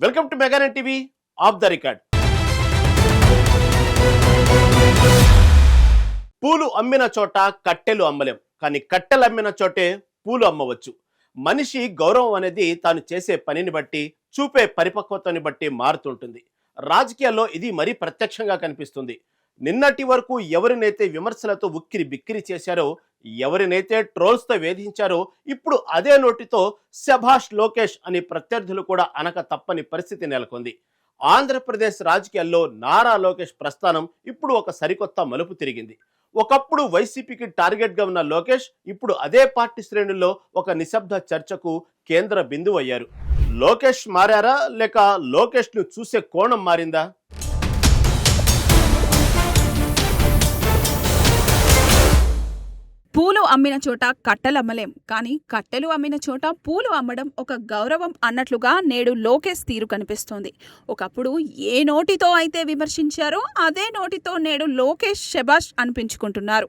Welcome to Meganet TV of the record. పూలు అమ్మిన చోట కట్టెలు అమ్మలేం, కానీ కట్టెలు అమ్మిన చోటే పూలు అమ్మవచ్చు. మనిషి గౌరవం అనేది తాను చేసే పనిని బట్టి, చూపే పరిపక్వతని బట్టి మారుతుంటుంది. రాజకీయాల్లో ఇది మరీ ప్రత్యక్షంగా కనిపిస్తుంది. నిన్నటి వరకు ఎవరినైతే విమర్శలతో ఉక్కిరి బిక్కిరి చేశారో, ఎవరినైతే ట్రోల్స్తో వేధించారో, ఇప్పుడు అదే నోటితో శభాష్ లోకేష్ అని ప్రత్యర్థులు కూడా అనక తప్పని పరిస్థితి నెలకొంది. ఆంధ్రప్రదేశ్ రాజకీయాల్లో నారా లోకేష్ ప్రస్థానం ఇప్పుడు ఒక సరికొత్త మలుపు తిరిగింది. ఒకప్పుడు వైసీపీకి టార్గెట్గా ఉన్న లోకేష్ ఇప్పుడు అదే పార్టీ శ్రేణుల్లో ఒక నిశ్శబ్ద చర్చకు కేంద్ర బిందువు అయ్యారు. లోకేష్ మారారా, లేక లోకేష్ను చూసే కోణం మారిందా? పూలు అమ్మిన చోట కట్టెలు అమ్మలేం, కానీ కట్టెలు అమ్మిన చోట పూలు అమ్మడం ఒక గౌరవం అన్నట్లుగా నేడు లోకేష్ తీరు కనిపిస్తోంది. ఒకప్పుడు ఏ నోటితో అయితే విమర్శించారో అదే నోటితో నేడు లోకేష్ శభాష్ అనిపించుకుంటున్నారు.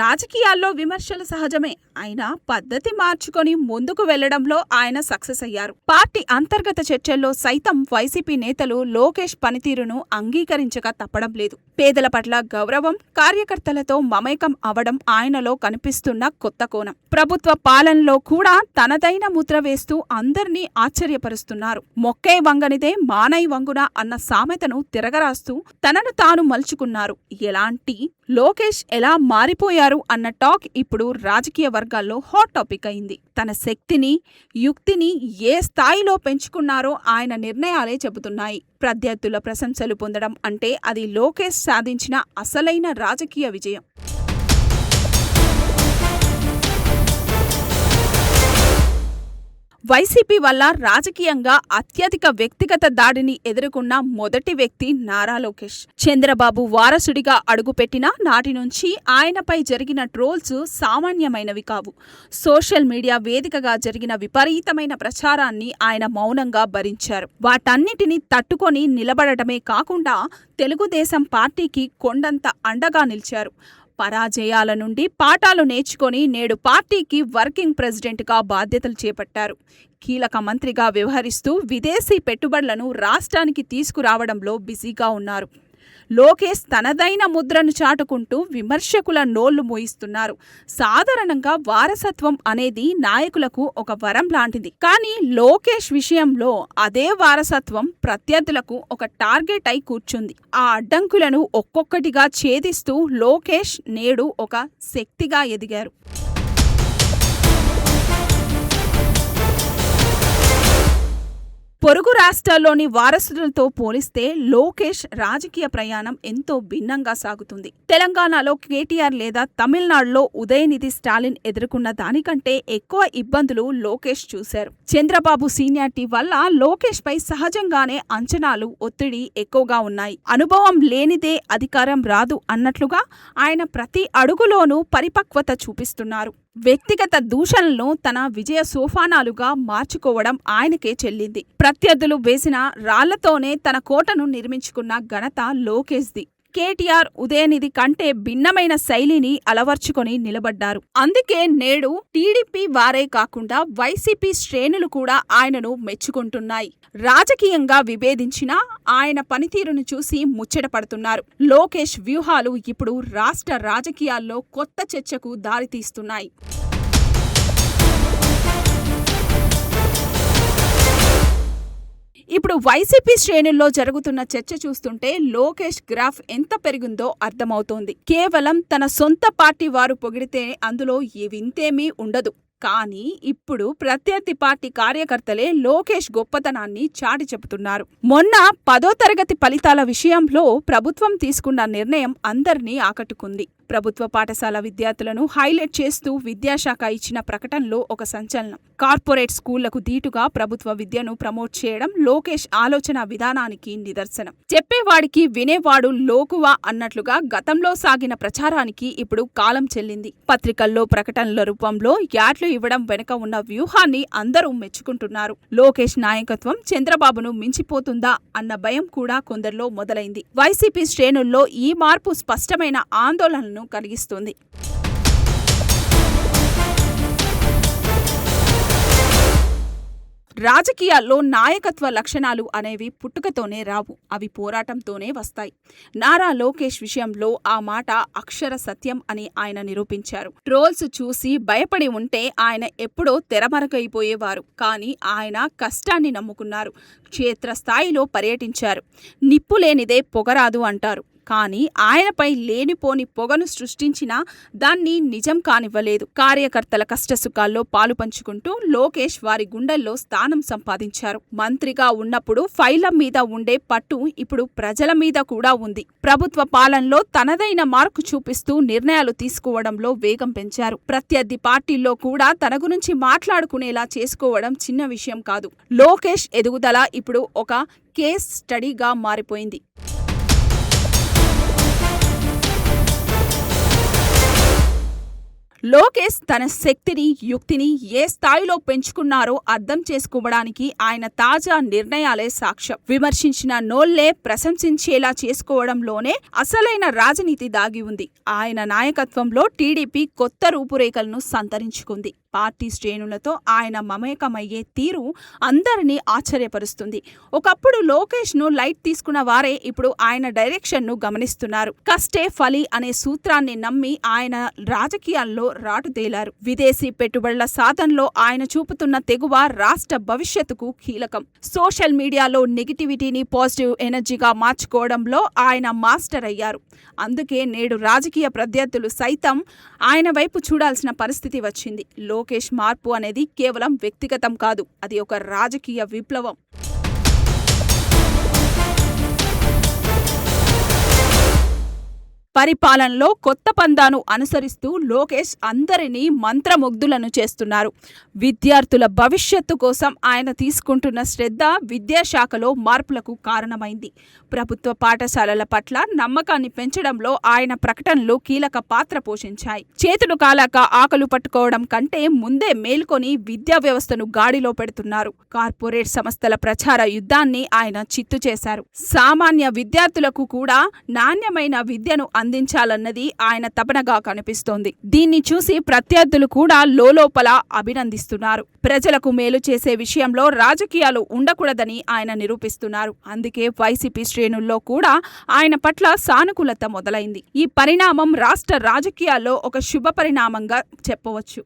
రాజకీయాల్లో విమర్శలు సహజమే, అయినా పద్ధతి మార్చుకొని ముందుకు వెళ్లడంలో ఆయన సక్సెస్ అయ్యారు. పార్టీ అంతర్గత చర్చల్లో సైతం వైసీపీ నేతలు లోకేష్ పనితీరును అంగీకరించక తప్పడం లేదు. పేదల పట్ల గౌరవం, కార్యకర్తలతో మమేకం అవడం ఆయనలో కనిపిస్తున్న కొత్త కోణం. ప్రభుత్వ పాలనలో కూడా తనదైన ముద్ర వేస్తూ అందర్నీ ఆశ్చర్యపరుస్తున్నారు. మొక్కే వంగనిదే మానై వంగున అన్న సామెతను తిరగరాస్తూ తనను తాను మలుచుకున్నారు. ఎలాంటి లోకేష్ ఎలా మారిపోయారు అన్న టాక్ ఇప్పుడు రాజకీయ వర్గాల్లో హాట్ టాపిక్ అయింది. తన శక్తిని, యుక్తిని ఏ స్థాయిలో పెంచుకున్నారో ఆయన నిర్ణయాలే చెబుతున్నాయి. ప్రత్యర్థుల ప్రశంసలు పొందడం అంటే అది లోకేష్ సాధించిన అసలైన రాజకీయ విజయం. వైసీపీ వల్ల రాజకీయంగా అత్యధిక వ్యక్తిగత దాడిని ఎదుర్కొన్న మొదటి వ్యక్తి నారా లోకేష్. చంద్రబాబు వారసుడిగా అడుగుపెట్టిన నాటి నుంచి ఆయనపై జరిగిన ట్రోల్స్ సామాన్యమైనవి కావు. సోషల్ మీడియా వేదికగా జరిగిన విపరీతమైన ప్రచారాన్ని ఆయన మౌనంగా భరించారు. వాటన్నిటిని తట్టుకొని నిలబడటమే కాకుండా తెలుగుదేశం పార్టీకి కొండంత అండగా నిలిచారు. పరాజయాల నుండి పాఠాలు నేర్చుకొని నేడు పార్టీకి వర్కింగ్ ప్రెసిడెంట్గా బాధ్యతలు చేపట్టారు. కీలక మంత్రిగా వ్యవహరిస్తూ విదేశీ పెట్టుబడులను రాష్ట్రానికి తీసుకురావడంలో బిజీగా ఉన్నారు. లోకేష్ తనదైన ముద్రను చాటుకుంటూ విమర్శకుల నోళ్లు మోయిస్తున్నారు. సాధారణంగా వారసత్వం అనేది నాయకులకు ఒక వరం లాంటిది. కానీ లోకేష్ విషయంలో అదే వారసత్వం ప్రత్యర్థులకు ఒక టార్గెట్ అయి కూర్చుంది. ఆ అడ్డంకులను ఒక్కొక్కటిగా ఛేదిస్తూ లోకేష్ నేడు ఒక శక్తిగా ఎదిగారు. పొరుగు రాష్ట్రాల్లోని వారసులతో పోలిస్తే లోకేష్ రాజకీయ ప్రయాణం ఎంతో భిన్నంగా సాగుతుంది. తెలంగాణలో కేటీఆర్ లేదా తమిళనాడులో ఉదయనిధి స్టాలిన్ ఎదుర్కొన్న దానికంటే ఎక్కువ ఇబ్బందులు లోకేష్ చూశారు. చంద్రబాబు సీనియారిటీ వల్ల లోకేష్ పై సహజంగానే అంచనాలు, ఒత్తిడి ఎక్కువగా ఉన్నాయి. అనుభవం లేనిదే అధికారం రాదు అన్నట్లుగా ఆయన ప్రతి అడుగులోనూ పరిపక్వత చూపిస్తున్నారు. వ్యక్తిగత దూషణలను తన విజయ సోపానాలుగా మార్చుకోవడం ఆయనకే చెల్లింది. ప్రత్యర్థులు వేసిన రాళ్లతోనే తన కోటను నిర్మించుకున్న ఘనత లోకేష్ది. కేటీఆర్, ఉదయనిధి కంటే భిన్నమైన శైలిని అలవర్చుకొని నిలబడ్డారు. అందుకే నేడు టీడీపీ వారే కాకుండా వైసీపీ శ్రేణులు కూడా ఆయనను మెచ్చుకుంటున్నాయి. రాజకీయంగా విభేదించిన ఆయన పనితీరును చూసి ముచ్చటపడుతున్నారు. లోకేష్ వ్యూహాలు ఇప్పుడు రాష్ట్ర రాజకీయాల్లో కొత్త చర్చకు దారితీస్తున్నాయి. ఇప్పుడు వైసీపీ శ్రేణుల్లో జరుగుతున్న చర్చ చూస్తుంటే లోకేష్ గ్రాఫ్ ఎంత పెరిగిందో అర్థమవుతోంది. కేవలం తన సొంత పార్టీ వారు పొగిడితే అందులో ఏ వింతేమీ ఉండదు. కానీ ఇప్పుడు ప్రత్యర్థి పార్టీ కార్యకర్తలే లోకేష్ గొప్పతనాన్ని చాటి చెబుతున్నారు. మొన్న 10వ తరగతి ఫలితాల విషయంలో ప్రభుత్వం తీసుకున్న నిర్ణయం అందరినీ ఆకట్టుకుంది. ప్రభుత్వ పాఠశాల విద్యార్థులను హైలైట్ చేస్తూ విద్యాశాఖ ఇచ్చిన ప్రకటనలో ఒక సంచలనం. కార్పొరేట్ స్కూళ్లకు దీటుగా ప్రభుత్వ విద్యను ప్రమోట్ చేయడం లోకేష్ ఆలోచన విధానానికి నిదర్శనం. చెప్పేవాడికి వినేవాడు లోకువా అన్నట్లుగా గతంలో సాగిన ప్రచారానికి ఇప్పుడు కాలం చెల్లింది. పత్రికల్లో ప్రకటనల రూపంలో యాడ్లు ఇవ్వడం వెనుక ఉన్న వ్యూహాన్ని అందరూ మెచ్చుకుంటున్నారు. లోకేష్ నాయకత్వం చంద్రబాబును మించిపోతుందా అన్న భయం కూడా కొందరిలో మొదలైంది. వైసీపీ శ్రేణుల్లో ఈ మార్పు స్పష్టమైన ఆందోళనను కలిగిస్తుంది. రాజకీయాల్లో నాయకత్వ లక్షణాలు అనేవి పుట్టుకతోనే రావు, అవి పోరాటంతోనే వస్తాయి. నారా లోకేష్ విషయంలో ఆ మాట అక్షర సత్యం అని ఆయన నిరూపించారు. ట్రోల్స్ చూసి భయపడి ఉంటే ఆయన ఎప్పుడో తెరమరుగైపోయేవారు. కానీ ఆయన కష్టాన్ని నమ్ముకున్నారు. క్షేత్రస్థాయిలో పర్యటించారు. నిప్పు లేనిదే పొగరాదు అంటారు. కానీ ఆయనపై లేనిపోని పొగను సృష్టించినా దాన్ని నిజం కానివ్వలేదు. కార్యకర్తల కష్టసుఖాల్లో పాలు పంచుకుంటూ లోకేష్ వారి గుండెల్లో స్థానం సంపాదించారు. మంత్రిగా ఉన్నప్పుడు ఫైళ్ల మీద ఉండే పట్టు ఇప్పుడు ప్రజల మీద కూడా ఉంది. ప్రభుత్వ పాలనలో తనదైన మార్కు చూపిస్తూ నిర్ణయాలు తీసుకోవడంలో వేగం పెంచారు. ప్రత్యర్థి పార్టీల్లో కూడా తన గురించి మాట్లాడుకునేలా చేసుకోవడం చిన్న విషయం కాదు. లోకేష్ ఎదుగుదల ఇప్పుడు ఒక కేస్ స్టడీగా మారిపోయింది. లోకేష్ తన శక్తిని, యుక్తిని ఏ స్థాయిలో పెంచుకున్నారో అర్థం చేసుకోవడానికి ఆయన తాజా నిర్ణయాలే సాక్ష్యం. విమర్శించిన నోళ్లే ప్రశంసించేలా చేసుకోవడంలోనే అసలైన రాజనీతి దాగి ఉంది. ఆయన నాయకత్వంలో టీడీపీ కొత్త రూపురేఖలను సంతరించుకుంది. పార్టీ శ్రేణులతో ఆయన మమేకమయ్యే తీరు అందరినీ ఆశ్చర్యపరుస్తుంది. ఒకప్పుడు లోకేష్ ను లైట్ తీసుకున్న వారే ఇప్పుడు ఆయన డైరెక్షన్ ను గమనిస్తున్నారు. కష్టే ఫలి అనే సూత్రాన్ని నమ్మి ఆయన రాజకీయాల్లో రాటుదేలారు. విదేశీ పెట్టుబడుల సాధనలో ఆయన చూపుతున్న తెగువ రాష్ట్ర భవిష్యత్తుకు కీలకం. సోషల్ మీడియాలో నెగిటివిటీని పాజిటివ్ ఎనర్జీగా మార్చుకోవడంలో ఆయన మాస్టర్ అయ్యారు. అందుకే నేడు రాజకీయ ప్రత్యర్థులు సైతం ఆయన వైపు చూడాల్సిన పరిస్థితి వచ్చింది. లోకేష్ మార్పు అనేది కేవలం వ్యక్తిగతం కాదు, అది ఒక రాజకీయ విప్లవం. పరిపాలనలో కొత్త పందాను అనుసరిస్తూ లోకేష్ అందరినీ మంత్రముగ్ధులను చేస్తున్నారు. విద్యార్థుల భవిష్యత్తు కోసం ఆయన తీసుకుంటున్న శ్రద్ధ విద్యాశాఖలో మార్పులకు కారణమైంది. ప్రభుత్వ పాఠశాలల పట్ల నమ్మకాన్ని పెంచడంలో ఆయన ప్రకటనలు కీలక పాత్ర పోషించాయి. చేతులు కాలాక ఆకలు పట్టుకోవడం కంటే ముందే మేల్కొని విద్యా వ్యవస్థను గాడిలో పెడుతున్నారు. కార్పొరేట్ సంస్థల ప్రచార యుద్ధాన్ని ఆయన చిత్తు చేశారు. సామాన్య విద్యార్థులకు కూడా నాణ్యమైన విద్యను అందించాలన్నది ఆయన తపనగా కనిపిస్తోంది. దీన్ని చూసి ప్రత్యర్థులు కూడా లోలోపల అభినందిస్తున్నారు. ప్రజలకు మేలు చేసే విషయంలో రాజకీయాలు ఉండకూడదని ఆయన నిరూపిస్తున్నారు. అందుకే వైసీపీ శ్రేణుల్లో కూడా ఆయన పట్ల సానుకూలత మొదలైంది. ఈ పరిణామం రాష్ట్ర రాజకీయాల్లో ఒక శుభ పరిణామంగా చెప్పవచ్చు.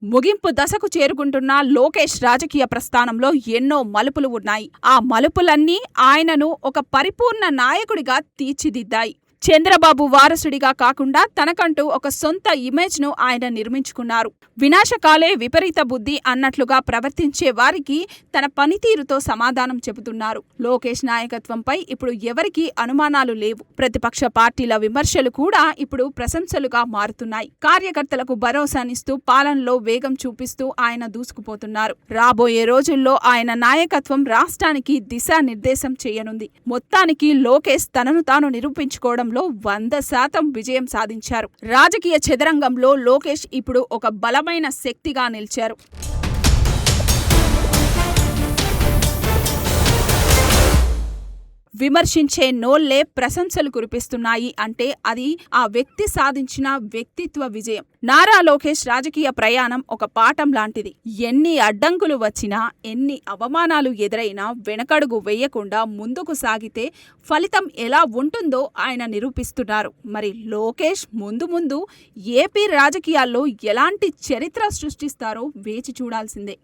ముగింపు దశకు చేరుకుంటున్న లోకేష్ రాజకీయ ప్రస్థానంలో ఎన్నో మలుపులు ఉన్నాయి. ఆ మలుపులన్నీ ఆయనను ఒక పరిపూర్ణ నాయకుడిగా తీర్చిదిద్దాయి. చంద్రబాబు వారసుడిగా కాకుండా తనకంటూ ఒక సొంత ఇమేజ్ ను ఆయన నిర్మించుకున్నారు. వినాశకాలే విపరీత బుద్ధి అన్నట్లుగా ప్రవర్తించే వారికి తన పనితీరుతో సమాధానం చెబుతున్నారు. లోకేష్ నాయకత్వంపై ఇప్పుడు ఎవరికీ అనుమానాలు లేవు. ప్రతిపక్ష పార్టీల విమర్శలు కూడా ఇప్పుడు ప్రశంసలుగా మారుతున్నాయి. కార్యకర్తలకు భరోసానిస్తూ పాలనలో వేగం చూపిస్తూ ఆయన దూసుకుపోతున్నారు. రాబోయే రోజుల్లో ఆయన నాయకత్వం రాష్ట్రానికి దిశానిర్దేశం చేయనుంది. మొత్తానికి లోకేష్ తనను తాను నిరూపించుకోవడం 100% విజయం సాధించారు. రాజకీయ చదరంగంలో లోకేష్ ఇప్పుడు ఒక బలమైన శక్తిగా నిలిచారు. విమర్శించే నోళ్లే ప్రశంసలు కురిపిస్తున్నాయి అంటే అది ఆ వ్యక్తి సాధించిన వ్యక్తిత్వ విజయం. నారా లోకేష్ రాజకీయ ప్రయాణం ఒక పాఠం లాంటిది. ఎన్ని అడ్డంకులు వచ్చినా, ఎన్ని అవమానాలు ఎదురైనా వెనకడుగు వేయకుండా ముందుకు సాగితే ఫలితం ఎలా ఉంటుందో ఆయన నిరూపిస్తున్నారు. మరి లోకేష్ ముందు ఏపీ రాజకీయాల్లో ఎలాంటి చరిత్ర సృష్టిస్తారో వేచి చూడాల్సిందే.